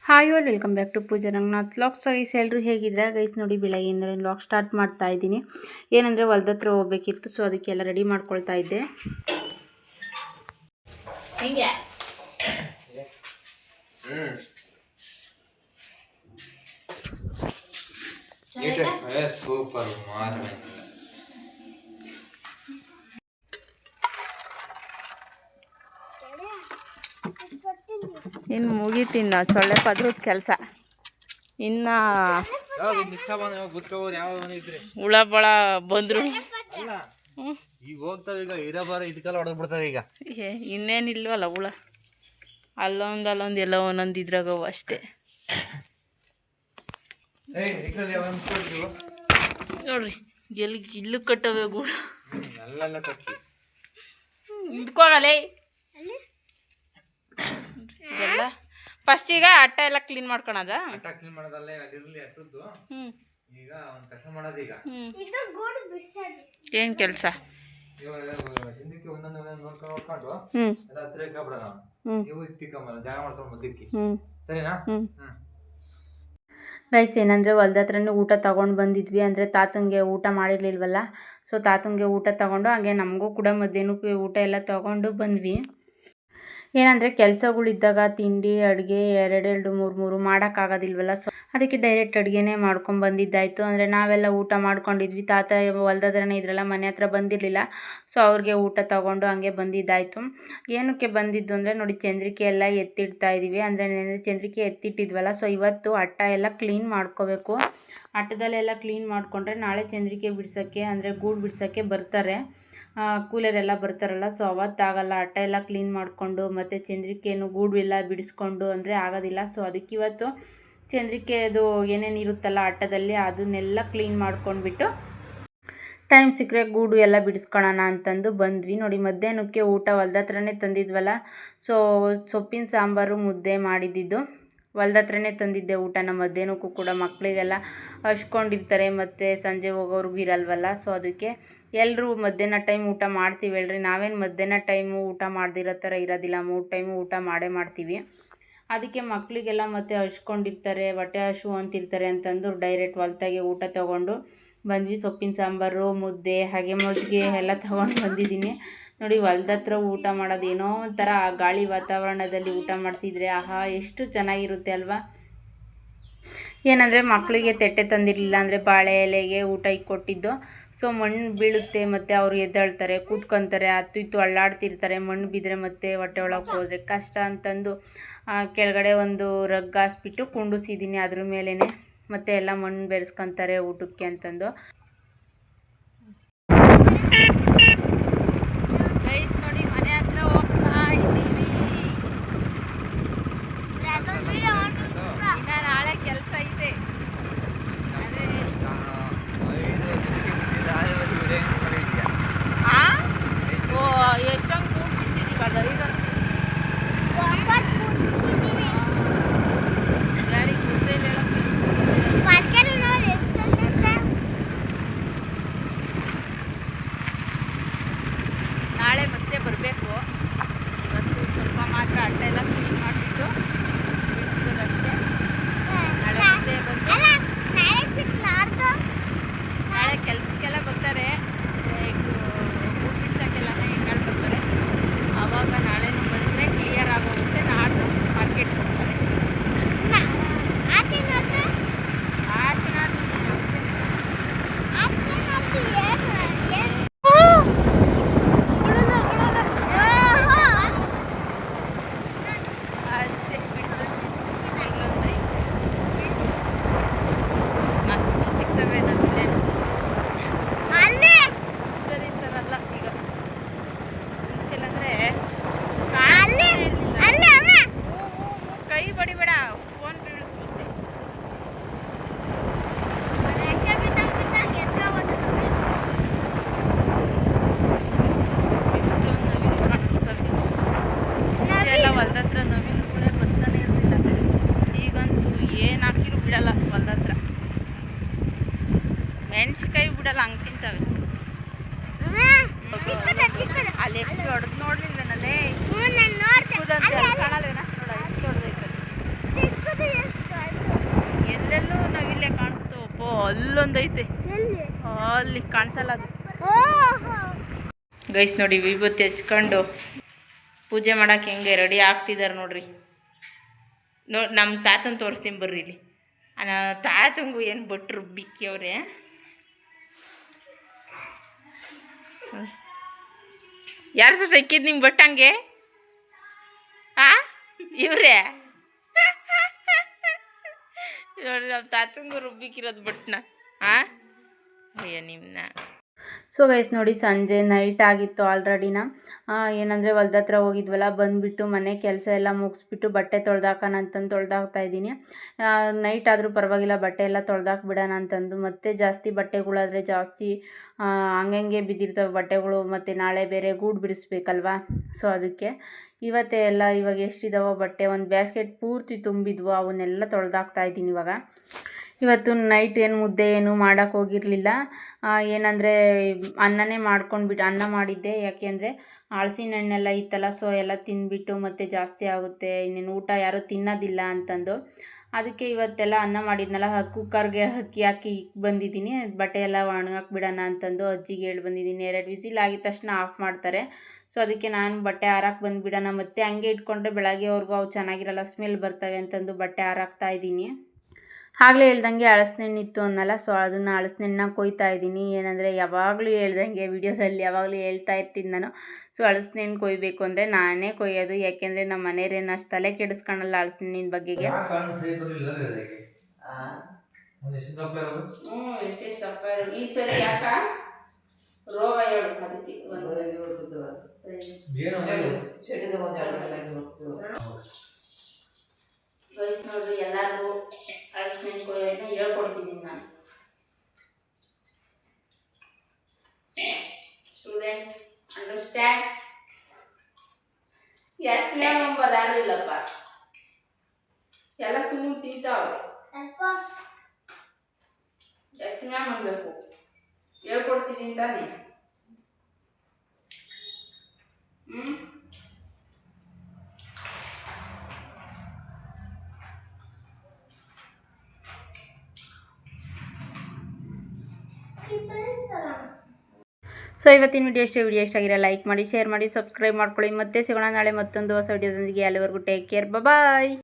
Hi all welcome back to Pooja Ranganath vlogs. Guys ಎಲ್ಲರೂ ಹೇಗಿದ್ರೆ guys ನೋಡಿ ಬೆಳಗ್ಗೆಯಿಂದ ವ್ಲಾಗ್ ಸ್ಟಾರ್ಟ್ ಮಾಡ್ತಾ ಇದ್ದೀನಿ. ಏನಂದರೆ ಹೊಲ್ದ ಹತ್ರ ಹೋಗ್ಬೇಕಿತ್ತು, ಸೊ ಅದಕ್ಕೆಲ್ಲ ರೆಡಿ ಮಾಡ್ಕೊಳ್ತಾ ಇದ್ದೆ. ಸೂಪರ್ ಇನ್ನು ಮುಗೀತಿನ್ನ ಸೊಳ್ಳೆ ಪದ್ರದ ಕೆಲಸ. ಇನ್ನು ಹುಳ ಬಳ ಬಂದ್ರು ಈಗ ಹೋಗ್ತಾವ. ಈಗ ಇರಬಾರ ಇದಕ್ಕೆಲ್ಲ ಹೊಡೆದ್ ಬಿಡ್ತಾವೆ. ಈಗ ಇನ್ನೇನಿಲ್ವಲ್ಲ ಹುಳ, ಅಲ್ಲೊಂದು ಎಲ್ಲ ಒಂದೊಂದು ಇದ್ರಾಗವು ಅಷ್ಟೇ. ನೋಡ್ರಿ ಎಲ್ಲಿ ಇಲ್ಲು ಕಟ್ಟವೆ ಗೂಡ ಇದ್ಕೋಗಲೇ ಇದೆಲ್ಲ ಫಸ್ಟ್ ಈಗ ಅಟ್ಟ ಎಲ್ಲ ಕ್ಲೀನ್ ಮಾಡ್ಕೊಳದ. ಅಟ್ಟ ಕ್ಲೀನ್ ಮಾಡೋದಲ್ಲ, ಅದಿರಲಿ ಅಟ್ಟದ್ದು. ಈಗ ಒಂದು ಕೆಲಸ ಮಾಡೋದು. ಈಗ ಏನು ಕೆಲಸ? ಹಿಂದಕ್ಕೆ ಒಂದೊಂದು ನೋಡ್ಕೊಂಡು ಎಲ್ಲ ಹತ್ರ ಇಟ್ಕೊಬಿಡೋಣ. ನೀವು ಇಟ್ಕೊಂಬಲ್ಲ, ಜಾಗ ಮಾಡ್ಕೊಂಡು ಮುದ್ದಕ್ಕೆ, ಸರಿನಾ? ಗೈಸ್ ಏನಂದರೆ ಹೊಲ್ದ ಹತ್ರನೇ ಊಟ ತೊಗೊಂಡು ಬಂದಿದ್ವಿ. ಅಂದರೆ ತಾತಂಗೆ ಊಟ ಮಾಡಿರ್ಲಿಲ್ವಲ್ಲ, ಸೊ ತಾತಂಗೆ ಊಟ ತೊಗೊಂಡು ಹಾಗೆ ನಮಗೂ ಕೂಡ ಮಧ್ಯಾಹ್ನಕ್ಕೆ ಊಟ ಎಲ್ಲ ತೊಗೊಂಡು ಬಂದ್ವಿ. ಏನಂದರೆ ಕೆಲಸಗಳಿದ್ದಾಗ ತಿಂಡಿ ಅಡುಗೆ ಎರಡೆರಡು ಮೂರು ಮಾಡೋಕ್ಕಾಗೋದಿಲ್ವಲ್ಲ, ಸೊ ಅದಕ್ಕೆ ಡೈರೆಕ್ಟ್ ಅಡುಗೆನೇ ಮಾಡ್ಕೊಂಡು ಬಂದಿದ್ದಾಯಿತು. ಅಂದರೆ ನಾವೆಲ್ಲ ಊಟ ಮಾಡ್ಕೊಂಡಿದ್ವಿ. ತಾತ ಹೊಲ್ದ ಹತ್ರನೇ ಇದ್ರಲ್ಲ, ಮನೆ ಹತ್ರ ಬಂದಿರಲಿಲ್ಲ, ಸೊ ಅವ್ರಿಗೆ ಊಟ ತೊಗೊಂಡು ಹಂಗೆ ಬಂದಿದ್ದಾಯಿತು. ಏನಕ್ಕೆ ಬಂದಿದ್ದು ಅಂದರೆ ನೋಡಿ, ಚಂದ್ರಿಕೆ ಎಲ್ಲ ಎತ್ತಿಡ್ತಾ ಇದ್ದೀವಿ. ಅಂದರೆ ಚಂದ್ರಿಕೆ ಎತ್ತಿಟ್ಟಿದ್ವಲ್ಲ, ಸೊ ಇವತ್ತು ಅಟ್ಟ ಎಲ್ಲ ಕ್ಲೀನ್ ಮಾಡ್ಕೋಬೇಕು. ಅಟ್ಟದಲ್ಲೆಲ್ಲ ಕ್ಲೀನ್ ಮಾಡಿಕೊಂಡ್ರೆ ನಾಳೆ ಚಂದ್ರಿಕೆ ಬಿಡ್ಸೋಕ್ಕೆ, ಅಂದರೆ ಗೂಡು ಬಿಡ್ಸೋಕ್ಕೆ ಬರ್ತಾರೆ, ಕೂಲರೆಲ್ಲ ಬರ್ತಾರಲ್ಲ, ಸೊ ಅವತ್ತಾಗಲ್ಲ. ಅಟ್ಟ ಎಲ್ಲ ಕ್ಲೀನ್ ಮಾಡಿಕೊಂಡು ಮತ್ತು ಚಂದ್ರಿಕೆಯನ್ನು ಗೂಡು ಎಲ್ಲ ಬಿಡಿಸ್ಕೊಂಡು ಅಂದರೆ ಆಗೋದಿಲ್ಲ. ಸೊ ಅದಕ್ಕಿವತ್ತು ಚಂದ್ರಿಕೆದು ಏನೇನು ಇರುತ್ತಲ್ಲ ಅಟ್ಟದಲ್ಲಿ ಅದನ್ನೆಲ್ಲ ಕ್ಲೀನ್ ಮಾಡ್ಕೊಂಡ್ಬಿಟ್ಟು ಟೈಮ್ ಸಿಕ್ಕರೆ ಗೂಡು ಎಲ್ಲ ಬಿಡಿಸ್ಕೊಳ್ಳೋಣ ಅಂತಂದು ಬಂದ್ವಿ. ನೋಡಿ ಮಧ್ಯಾಹ್ನಕ್ಕೆ ಊಟ ಹೊಲ್ದ ಹತ್ರನೇ ತಂದಿದ್ವಲ್ಲ, ಸೊ ಸೊಪ್ಪಿನ ಸಾಂಬಾರು ಮುದ್ದೆ ಮಾಡಿದ್ದಿದ್ದು ಹೊಲ್ದ ಹತ್ರನೇ ತಂದಿದ್ದೆ ಊಟನ. ಮಧ್ಯಾಹ್ನಕ್ಕೂ ಕೂಡ ಮಕ್ಕಳಿಗೆಲ್ಲ ಹಚ್ಕೊಂಡಿರ್ತಾರೆ ಮತ್ತು ಸಂಜೆ ಹೋಗೋರ್ಗೂ ಇರಲ್ವಲ್ಲ, ಸೊ ಅದಕ್ಕೆ ಎಲ್ಲರೂ ಮಧ್ಯಾಹ್ನ ಟೈಮ್ ಊಟ ಮಾಡ್ತೀವಿ ಹೇಳ್ರಿ. ನಾವೇನು ಮಧ್ಯಾಹ್ನ ಟೈಮು ಊಟ ಮಾಡ್ದಿರೋ ಥರ ಇರೋದಿಲ್ಲ, 3 ಟೈಮು ಊಟ ಮಾಡೇ ಮಾಡ್ತೀವಿ. ಅದಕ್ಕೆ ಮಕ್ಕಳಿಗೆಲ್ಲ ಮತ್ತು ಹಚ್ಕೊಂಡಿರ್ತಾರೆ, ಹೊಟ್ಟೆ ಹಶು ಅಂತಿರ್ತಾರೆ ಅಂತಂದು ಡೈರೆಕ್ಟ್ ಹೊಲ್ತಾಗೆ ಊಟ ತೊಗೊಂಡು ಬಂದ್ವಿ. ಸೊಪ್ಪಿನ ಸಾಂಬಾರು ಮುದ್ದೆ ಹಾಗೆ ಮಜ್ಜಿಗೆ ಎಲ್ಲ ತೊಗೊಂಡು ಬಂದಿದ್ದೀನಿ. ನೋಡಿ ಹೊಲ್ದ ಹತ್ರ ಊಟ ಮಾಡೋದು ಏನೋ ಒಂಥರ ಗಾಳಿ ವಾತಾವರಣದಲ್ಲಿ ಊಟ ಮಾಡ್ತಿದ್ರೆ ಆಹಾ ಎಷ್ಟು ಚೆನ್ನಾಗಿರುತ್ತೆ ಅಲ್ವಾ. ಏನಂದರೆ ಮಕ್ಕಳಿಗೆ ತೆಟ್ಟೆ ತಂದಿರಲಿಲ್ಲ, ಅಂದರೆ ಬಾಳೆ ಎಲೆಗೆ ಊಟ ಕೊಟ್ಟಿದ್ದು. ಸೊ ಮಣ್ಣು ಬೀಳುತ್ತೆ ಮತ್ತು ಅವರು ಎದ್ದೇಳ್ತಾರೆ, ಕೂತ್ಕೊತಾರೆ, ಹತ್ತು ಇತ್ತು ಅಳ್ಳಾಡ್ತಿರ್ತಾರೆ. ಮಣ್ಣು ಬಿದ್ದರೆ ಮತ್ತೆ ಹೊಟ್ಟೆ ಒಳಗೆ ಹೋದರೆ ಕಷ್ಟ ಅಂತಂದು ಕೆಳಗಡೆ ಒಂದು ರಗ್ ಹಾಸ್ಬಿಟ್ಟು ಕುಂಡಿಸಿದ್ದೀನಿ ಅದ್ರ ಮೇಲೇ. ಮತ್ತು ಎಲ್ಲ ಮಣ್ಣು ಬೆರೆಸ್ಕೊತಾರೆ ಊಟಕ್ಕೆ ಅಂತಂದು. ಗೈಸ್ ನೋಡಿ ಮನೆ ಹತ್ರ ಹೋಗ್ತಾ ಇದ್ದೀವಿ. ಇನ್ನು ನಾಳೆ ಕೆಲಸ ಇದೆ. ಅಂದರೆ ಎಷ್ಟೊಂದು ಕೂಡ್ ಬಿಡಿಸಿದ್ದೀವಲ್ಲ ಇದೊಂದು ಗಾಡಿ ಗೊತ್ತೇಲಿ ಹೇಳೋಕ್ಕೆ. ನಾಳೆ ಮತ್ತೆ ಬರಬೇಕು. ಇವತ್ತು ಸ್ವಲ್ಪ ಮಾತ್ರ ಅಟ್ಟ ಎಲ್ಲ ಕ್ಲೀನ್ ಮಾಡಿಬಿಟ್ಟು ಬಿಡಿಸಿರೋದಷ್ಟೇ. ನಾಳೆ ಮತ್ತೆ ಬಂದು ನಾಳೆ ಕೆಲಸಕ್ಕೆಲ್ಲ ಬರ್ತಾರೆ, ಊಟ ಬಿಡ್ಸೋಕ್ಕೆಲ್ಲ ಹೆಂಗಾಳು ಬರ್ತಾರೆ. ಆವಾಗ ನಾಳೆನೂ ಬಂದರೆ ಕ್ಲಿಯರ್ ಆಗೋಗುತ್ತೆ. ನಾಡ್ದು ಮಾರ್ಕೆಟ್ಗೆ ಹೋಗ್ತಾರೆ. ಅಷ್ಟೇ ಬಿಟ್ಟು ಇಲ್ಲೊಂದು ಐತೆ, ಮಸ್ತು ಸಿಗ್ತವೆ ನಮಗೆ. ಸರಿ ಥರಲ್ಲ ಈಗ ಮುಂಚೆಲ್ಲಂದರೆ ಕೈ ಬಡಿಬೇಡ, ಫೋನ್ ಬೀಳುತ್ತೆ. ಎಷ್ಟೊಂದು ನವಿಲು ಕಾಣಿಸ್ತವೆ. ಮುಂಚೆ ಎಲ್ಲ ಹೊಲ್ದ ಹತ್ರ ನವಿಲುಗಳೇ ಬರ್ತಾನೆ ಇರಲಿಲ್ಲ. ಈಗಂತೂ ಏನು ಹಾಕಿರೂ ಬಿಡಲ್ಲ ಹೊಲ್ದ ಹತ್ರ. ಮೆಣಸಿನ್ಕಾಯಿ ಬಿಡಲ್ಲ, ಹಂಗೆ ತಿಂತವೆ. ಅಲ್ಲಿ ಎಷ್ಟು ಹೊಡೆದು ನೋಡ್ಲಿಲ್ವೇನಲ್ಲೇ ಕಾಣಲ್ವೇನ? ನೋಡ ಎಷ್ಟು ಹೊಡೆದೈತೆ. ಅಲ್ಲೊಂದೈತೆ, ಅಲ್ಲಿ ಕಾಣಿಸಲ್ಲ ಅದು. ಗೈಸ್ ನೋಡಿ, ವಿಭೂತಿ ಹಚ್ಕೊಂಡು ಪೂಜೆ ಮಾಡೋಕೆ ಹೆಂಗೆ ರೆಡಿ ಆಗ್ತಿದ್ದಾರೆ ನೋಡ್ರಿ. ನಮ್ಮ ತಾತನ ತೋರಿಸ್ತೀನಿ ಬರ್ರಿ ಇಲ್ಲಿ. ತಾತಂಗೂ ಏನು ಭಟ್ರು ಬಿಕ್ಕಿಯವ್ರೆ. ಯಾರ ಜೊತೆ ಇಕ್ಕಿದ್ದು ನಿಮ್ಗೆ ಬಟ್ಟಂಗೆ? ಇವ್ರೇ ನೋಡಿ, ನಮ್ಮ ತಾತಂಗೂ ರುಬ್ಬಿಕ್ಕಿರೋದು ಬಟ್ನ. ಅಯ್ಯ ನಿಮ್ಮನ್ನ. ಸೊ ಗೈಸ್ ನೋಡಿ, ಸಂಜೆ ನೈಟ್ ಆಗಿತ್ತು ಆಲ್ರೆಡಿನ. ಏನಂದರೆ ಹೊಲ್ದ ಹತ್ರ ಹೋಗಿದ್ವಲ್ಲ, ಬಂದುಬಿಟ್ಟು ಮನೆ ಕೆಲಸ ಎಲ್ಲ ಮುಗಿಸ್ಬಿಟ್ಟು ಬಟ್ಟೆ ತೊಳ್ದಾಕೋಣ ಅಂತಂದು ತೊಳ್ದಾಕ್ತಾ ಇದ್ದೀನಿ. ನೈಟ್ ಆದರೂ ಪರವಾಗಿಲ್ಲ, ಬಟ್ಟೆ ಎಲ್ಲ ತೊಳ್ದಾಕ್ಬಿಡೋಣ ಅಂತಂದು. ಮತ್ತೆ ಜಾಸ್ತಿ ಬಟ್ಟೆಗಳಾದರೆ ಜಾಸ್ತಿ ಹಂಗಂಗೆ ಬಿದ್ದಿರ್ತವೆ ಬಟ್ಟೆಗಳು, ಮತ್ತು ನಾಳೆ ಬೇರೆ ಗೂಡು ಬಿಡಿಸ್ಬೇಕಲ್ವಾ. ಸೊ ಅದಕ್ಕೆ ಇವತ್ತೇ ಎಲ್ಲ, ಇವಾಗ ಎಷ್ಟಿದಾವೋ ಬಟ್ಟೆ, ಒಂದು ಬ್ಯಾಸ್ಕೆಟ್ ಪೂರ್ತಿ ತುಂಬಿದ್ವು, ಅವನ್ನೆಲ್ಲ ತೊಳ್ದಾಕ್ತಾ ಇದ್ದೀನಿ ಇವಾಗ. ಇವತ್ತು ನೈಟ್ ಏನು ಮುದ್ದೆ ಏನು ಮಾಡೋಕ್ಕೆ ಹೋಗಿರಲಿಲ್ಲ. ಏನಂದರೆ ಅನ್ನನೇ ಮಾಡ್ಕೊಂಡ್ಬಿಟ್ಟು ಅನ್ನ ಮಾಡಿದ್ದೆ. ಯಾಕೆಂದರೆ ಹಲಸಿನ ಹಣ್ಣೆಲ್ಲ ಇತ್ತಲ್ಲ, ಸೊ ಎಲ್ಲ ತಿಂದ್ಬಿಟ್ಟು ಮತ್ತೆ ಜಾಸ್ತಿ ಆಗುತ್ತೆ, ಇನ್ನೇನು ಊಟ ಯಾರೂ ತಿನ್ನೋದಿಲ್ಲ ಅಂತಂದು. ಅದಕ್ಕೆ ಇವತ್ತೆಲ್ಲ ಅನ್ನ ಮಾಡಿದ್ನಲ್ಲ, ಕುಕ್ಕರ್ಗೆ ಅಕ್ಕಿ ಹಾಕಿ ಬಂದಿದ್ದೀನಿ. ಬಟ್ಟೆ ಎಲ್ಲ ಒಣಗಾಕಿ ಬಿಡೋಣ ಅಂತಂದು ಅಜ್ಜಿಗೆ ಹೇಳಿ ಬಂದಿದ್ದೀನಿ. 2 ವಿಸಿಲ್ ಆಗಿದ ತಕ್ಷಣ ಆಫ್ ಮಾಡ್ತಾರೆ. ಸೊ ಅದಕ್ಕೆ ನಾನು ಬಟ್ಟೆ ಹಾರಾಕಿ ಬಂದುಬಿಡೋಣ, ಮತ್ತೆ ಹಂಗೆ ಇಟ್ಕೊಂಡ್ರೆ ಬೆಳಗ್ಗೆವರೆಗೂ ಅವು ಚೆನ್ನಾಗಿರಲ್ಲ, ಸ್ಮೆಲ್ ಬರ್ತವೆ ಅಂತಂದು ಬಟ್ಟೆ ಹಾರಾಕ್ತಾ ಇದ್ದೀನಿ. ಆಗಲೇ ಹೇಳ್ದಂಗೆ ಹಲಸಿನಣ್ಣು ಇತ್ತು ಅನ್ನಲ್ಲ, ಸೊ ಅದನ್ನು ಹಲಸಿನಣ್ಣನ್ನ ಕೊಯ್ತಾ ಇದ್ದೀನಿ. ಏನಂದರೆ ಯಾವಾಗಲೂ ಹೇಳ್ದಂಗೆ ವಿಡಿಯೋದಲ್ಲಿ ಯಾವಾಗಲೂ ಹೇಳ್ತಾ ಇರ್ತೀನಿ ನಾನು. ಸೊ ಹಲಸಿನಣ್ಣು ಕೊಯ್ಬೇಕು ಅಂದರೆ ನಾನೇ ಕೊಯ್ಯೋದು, ಯಾಕೆಂದರೆ ನಮ್ಮ ಮನೆಯವ್ರೇನು ಅಷ್ಟು ತಲೆ ಕೆಡಿಸ್ಕೊಳಲ್ಲ ಹಲಸಿನಣ್ಣಿನ ಬಗ್ಗೆಗೆ. ಎಷ್ಟೆಷ್ಟು ದಪ್ಪ ಇರೋದು ಈ ಸರಿ ಯಾಕ ರೋಗ ಹೇಳು ಅದಕ್ಕೆ ಗೈಸ್ ನೋಡ್ರಿ, ಎಲ್ಲರಿಗೂ ಹಲಸಿನಣ್ಣು ಕೊಯ್ಯೋದನ್ನ ಹೇಳ್ಕೊಡ್ತಿದ್ದೀನಿ ನಾನು. Student understand? Yes ma'am Ambar ಯಾರು ಇಲ್ಲಪ್ಪ, ಎಲ್ಲ ಸುಮ್ಮನೆ ತಿಂತಾವ್ರೆ. ಎಸ್ ಮ್ಯಾಮ್ ಅನ್ಬೇಕು, ಹೇಳ್ಕೊಡ್ತಿದ್ದೀನಿ ತಾನೆ. ಸೊ ಇವತ್ತಿನ ವಿಡಿಯೋ ಇಷ್ಟ ಆಗಿರೋ ಲೈಕ್ ಮಾಡಿ, ಶೇರ್ ಮಾಡಿ, ಸಬ್ಸ್ಕ್ರೈಬ್ ಮಾಡ್ಕೊಳ್ಳಿ. ಮತ್ತೆ ಸಿಗೋಣ ನಾಳೆ ಮತ್ತೊಂದು ಹೊಸ ವಿಡಿಯೋದೊಂದಿಗೆ. ಅಲ್ಲಿವರೆಗೂ ಟೇಕ್ ಕೇರ್, ಬಾಯ್.